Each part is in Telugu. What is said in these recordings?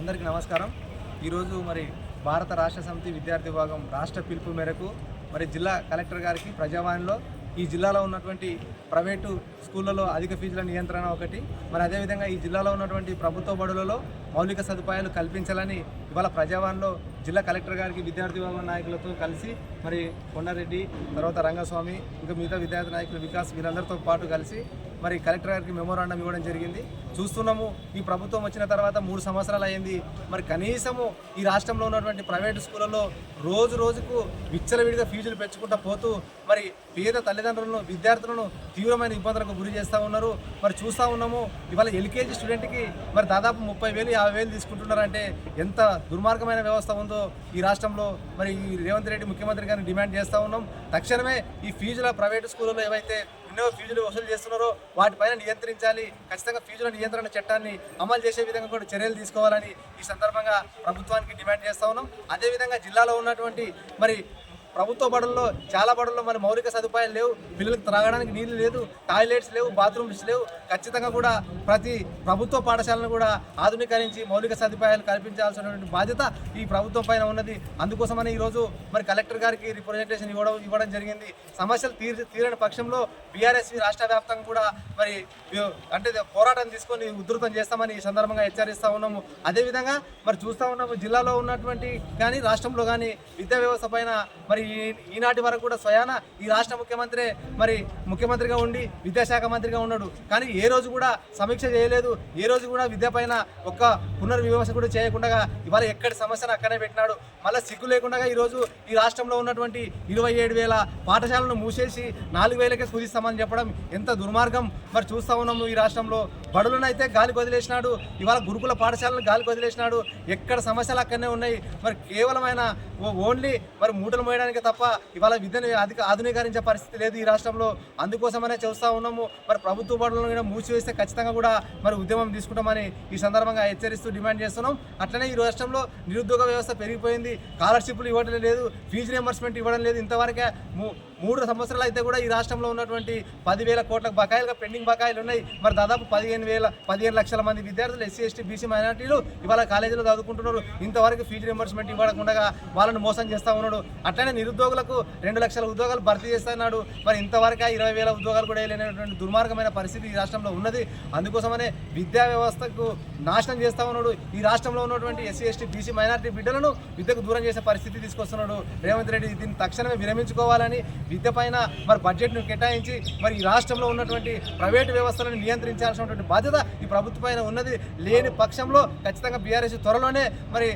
అందరికీ నమస్కారం. ఈరోజు మరి భారత రాష్ట్ర సమితి విద్యార్థి విభాగం రాష్ట్ర పిలుపు మేరకు మరి జిల్లా కలెక్టర్ గారికి ప్రజావాణిలో ఈ జిల్లాలో ఉన్నటువంటి ప్రైవేటు స్కూళ్ళలో అధిక ఫీజుల నియంత్రణ ఒకటి, మరి అదేవిధంగా ఈ జిల్లాలో ఉన్నటువంటి ప్రభుత్వ బడులలో మౌలిక సదుపాయాలు కల్పించాలని ఇవాళ ప్రజావాణిలో జిల్లా కలెక్టర్ గారికి విద్యార్థి విభాగం నాయకులతో కలిసి మరి కొండారెడ్డి, తర్వాత రంగస్వామి, ఇంకా మిగతా విద్యార్థి నాయకులు వికాస్ వీరందరితో పాటు కలిసి మరి కలెక్టర్ గారికి మెమోరాండం ఇవ్వడం జరిగింది. చూస్తున్నాము, ఈ ప్రభుత్వం వచ్చిన తర్వాత 3 సంవత్సరాలు అయింది. మరి కనీసము ఈ రాష్ట్రంలో ఉన్నటువంటి ప్రైవేటు స్కూళ్ళలో రోజు రోజుకు విచ్చలవిడిగా ఫీజులు పెంచుకుంటూ పోతూ మరి పేద తల్లిదండ్రులను, విద్యార్థులను తీవ్రమైన ఇబ్బందులకు గురి చేస్తూ ఉన్నారు. మరి చూస్తూ ఉన్నాము, ఇవాళ ఎల్కేజీ స్టూడెంట్కి మరి దాదాపు 30,000, 50,000 తీసుకుంటున్నారంటే ఎంత దుర్మార్గమైన వ్యవస్థ ఉందో ఈ రాష్ట్రంలో. మరి ఈ రేవంత్ రెడ్డి ముఖ్యమంత్రి గారిని డిమాండ్ చేస్తూ ఉన్నాం, తక్షణమే ఈ ఫీజుల ప్రైవేటు స్కూళ్ళలో ఏవైతే ఎన్నో ఫీజులు వసూలు చేస్తున్నారో వాటిపైన నియంత్రించాలి. ఖచ్చితంగా ఫీజుల నియంత్రణ చట్టాన్ని అమలు చేసే విధంగా కూడా చర్యలు తీసుకోవాలని ఈ సందర్భంగా ప్రభుత్వానికి డిమాండ్ చేస్తూ ఉన్నాం. అదేవిధంగా జిల్లాలో ఉన్నటువంటి మరి ప్రభుత్వ బడుల్లో చాలా బడుల్లో మరి మౌలిక సదుపాయాలు లేవు, పిల్లలకు త్రాగడానికి నీళ్లు లేదు, టాయిలెట్స్ లేవు, బాత్రూమ్స్ లేవు. ఖచ్చితంగా కూడా ప్రతి ప్రభుత్వ పాఠశాలను కూడా ఆధునీకరించి మౌలిక సదుపాయాలు కల్పించాల్సినటువంటి బాధ్యత ఈ ప్రభుత్వం పైన ఉన్నది. అందుకోసమని ఈరోజు మరి కలెక్టర్ గారికి రిప్రజెంటేషన్ ఇవ్వడం జరిగింది. సమస్యలు తీరని పక్షంలో బీఆర్ఎస్ రాష్ట్ర వ్యాప్తంగా కూడా మరి అంటే పోరాటం తీసుకొని ఉధృతం చేస్తామని ఈ సందర్భంగా హెచ్చరిస్తూ ఉన్నాము. అదేవిధంగా మరి చూస్తూ ఉన్నాము, జిల్లాలో ఉన్నటువంటి కానీ రాష్ట్రంలో కానీ విద్యా వ్యవస్థ పైన మరి ఈనాటి వరకు కూడా స్వయాన ఈ రాష్ట్ర ముఖ్యమంత్రిగా ఉండి విద్యాశాఖ మంత్రిగా ఉన్నాడు. కానీ ఏ రోజు కూడా సమీక్ష చేయలేదు, ఏ రోజు కూడా విద్య పైన ఒక్క పునర్విమర్శ కూడా చేయకుండా ఇవాళ ఎక్కడి సమస్యను అక్కడే పెట్టినాడు. మళ్ళీ సిగ్గు లేకుండా ఈరోజు ఈ రాష్ట్రంలో ఉన్నటువంటి 27,000 పాఠశాలను మూసేసి 4,000కే కుదిస్తామని చెప్పడం ఎంత దుర్మార్గం. మరి చూస్తూ ఉన్నాము, ఈ రాష్ట్రంలో బడులను అయితే గాలికి వదిలేసినాడు, ఇవాళ గురుకుల పాఠశాలను గాలికి వదిలేసినాడు. ఎక్కడ సమస్యలు అక్కడనే ఉన్నాయి. మరి కేవలమైన ఓన్లీ మరి మూటలు మోయడానికి తప్ప ఇవాళ విద్యను ఆధునీకరించే పరిస్థితి లేదు ఈ రాష్ట్రంలో. అందుకోసమనే చూస్తూ ఉన్నాము, మరి ప్రభుత్వ బడులను కూడా మూసివేస్తే ఖచ్చితంగా కూడా మరి ఉద్యమం తీసుకుంటామని ఈ సందర్భంగా హెచ్చరిస్తూ డిమాండ్ చేస్తున్నాం. అట్లనే ఈ రాష్ట్రంలో నిరుద్యోగ వ్యవస్థ పెరిగిపోయింది, స్కాలర్షిప్లు ఇవ్వడం లేదు, ఫీజు రియంబర్స్మెంట్ ఇవ్వడం లేదు. ఇంతవరకే 3 సంవత్సరాలు అయితే కూడా ఈ రాష్ట్రంలో ఉన్నటువంటి 10,000 కోట్ల బకాయిలుగా పెండింగ్ బకాయిలు ఉన్నాయి. మరి దాదాపు 15 లక్షల మంది విద్యార్థులు ఎస్సీ, ఎస్టీ, బీసీ మైనార్టీలు ఇవాళ కాలేజీలో చదువుకుంటున్నారు. ఇంతవరకు ఫీజు రియంబర్స్మెంట్ ఇవ్వకుండా వాళ్ళని మోసం చేస్తూ ఉన్నాడు. అట్లనే నిరుద్యోగులకు 2 లక్షల ఉద్యోగాలు భర్తీ చేస్తున్నాడు. మరి ఇంతవరకు 20,000 ఉద్యోగాలు కూడా వేయలేనటువంటి దుర్మార్గమైన పరిస్థితి ఈ రాష్ట్రంలో ఉన్నది. అందుకోసమనే విద్యా వ్యవస్థకు నాశనం చేస్తూ ఉన్నాడు. ఈ రాష్ట్రంలో ఉన్నటువంటి ఎస్సీ, ఎస్టీ, బీసీ మైనార్టీ బిడ్డలను విద్యకు దూరం చేసే పరిస్థితి తీసుకొస్తున్నాడు రేవంత్ రెడ్డి. దీన్ని తక్షణమే విరమించుకోవాలని, విద్య పైన మరి బడ్జెట్ను కేటాయించి మరి ఈ రాష్ట్రంలో ఉన్నటువంటి ప్రైవేటు వ్యవస్థలను నియంత్రించాల్సినటువంటి బాధ్యత ఈ ప్రభుత్వం పైన ఉన్నది. లేని పక్షంలో ఖచ్చితంగా బీఆర్ఎస్ త్వరలోనే మరి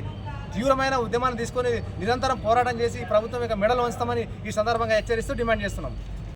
తీవ్రమైన ఉద్యమాన్ని తీసుకొని నిరంతరం పోరాటం చేసి ఈ ప్రభుత్వం యొక్క మెడలు ఉంచుతామని ఈ సందర్భంగా హెచ్చరిస్తూ డిమాండ్ చేస్తున్నాం.